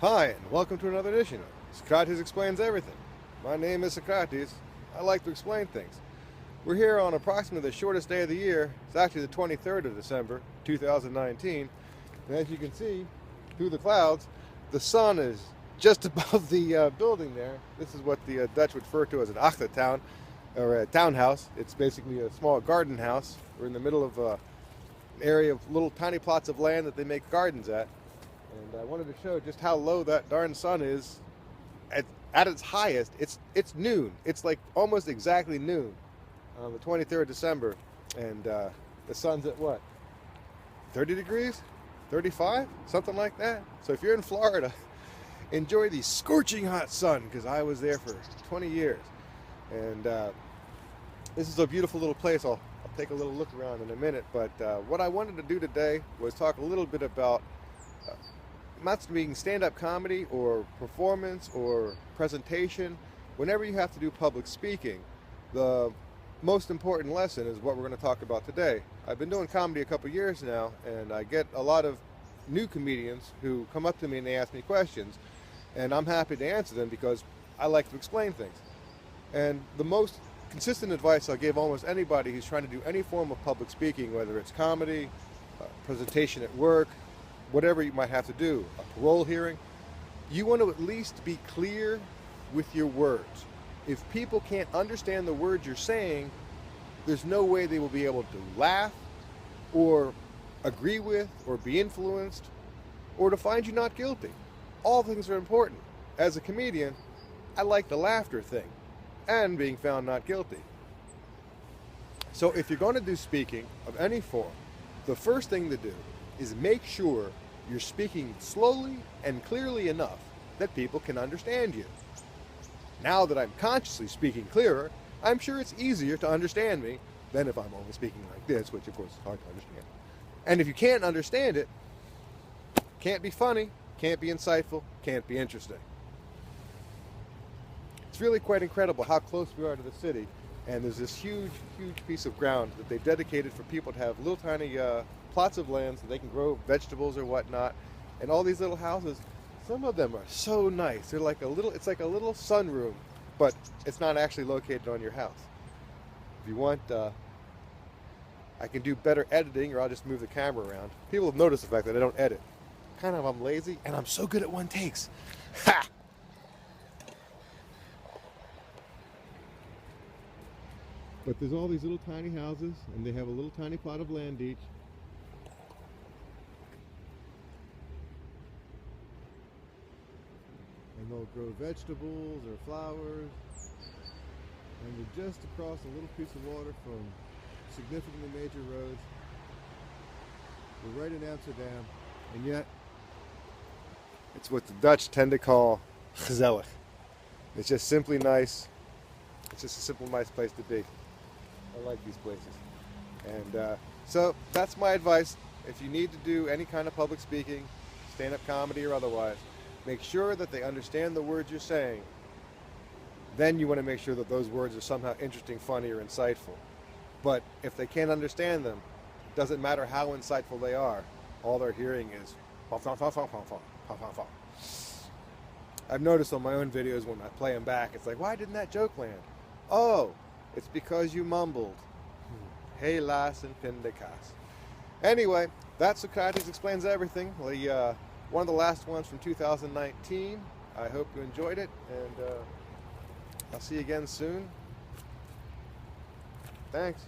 Hi, and welcome to another edition of Socrates Explains Everything. My name is Socrates. I like to explain things. We're here on approximately the shortest day of the year. It's actually the 23rd of December, 2019. And as you can see, through the clouds, the sun is just above the building there. This is what the Dutch would refer to as an achtertuin, or a townhouse. It's basically a small garden house. We're in the middle of an area of little tiny plots of land that they make gardens at. And I wanted to show just how low that darn sun is. At its highest, it's noon. It's like almost exactly noon on the 23rd of December. And the sun's at what? 30 degrees? 35? Something like that. So if you're in Florida, enjoy the scorching hot sun, because I was there for 20 years. And this is a beautiful little place. I'll take a little look around in a minute. But what I wanted to do today was talk a little bit about not being stand-up comedy or performance or presentation. Whenever you have to do public speaking, the most important lesson is what we're going to talk about today. I've been doing comedy a couple years now, and I get a lot of new comedians who come up to me and they ask me questions, and I'm happy to answer them because I like to explain things. And the most consistent advice I'll give almost anybody who's trying to do any form of public speaking, whether it's comedy, presentation at work, whatever you might have to do, a parole hearing, you want to at least be clear with your words. If people can't understand the words you're saying, there's no way they will be able to laugh or agree with or be influenced or to find you not guilty. All things are important. As a comedian, I like the laughter thing and being found not guilty. So if you're going to do speaking of any form, the first thing to do is make sure you're speaking slowly and clearly enough that people can understand you. Now that I'm consciously speaking clearer, I'm sure it's easier to understand me than if I'm only speaking like this, which of course is hard to understand. And if you can't understand it, can't be funny, can't be insightful, can't be interesting. It's really quite incredible how close we are to the city, and there's this huge piece of ground that they've dedicated for people to have little tiny plots of land so they can grow vegetables or whatnot. And all these little houses, some of them are so nice. They're like it's like a little sunroom, but it's not actually located on your house. If you want, I can do better editing, or I'll just move the camera around. People have noticed the fact that I don't edit. I'm lazy, and I'm so good at one takes. Ha! But there's all these little tiny houses, and they have a little tiny plot of land each. And they'll grow vegetables or flowers. And we're just across a little piece of water from significantly major roads. We're right in Amsterdam, and yet it's what the Dutch tend to call gezellig. It's just simply nice. It's just a simple, nice place to be. I like these places. And so that's my advice. If you need to do any kind of public speaking, stand-up comedy or otherwise, make sure that they understand the words you're saying. Then you want to make sure that those words are somehow interesting, funny, or insightful. But if they can't understand them, it doesn't matter how insightful they are. All they're hearing is I've noticed on my own videos when I play them back, it's like, why didn't that joke land? Oh, it's because you mumbled. Helaas and pindakaas. Anyway, that's Socrates Explains Everything. One of the last ones from 2019. I hope you enjoyed it, and I'll see you again soon. Thanks.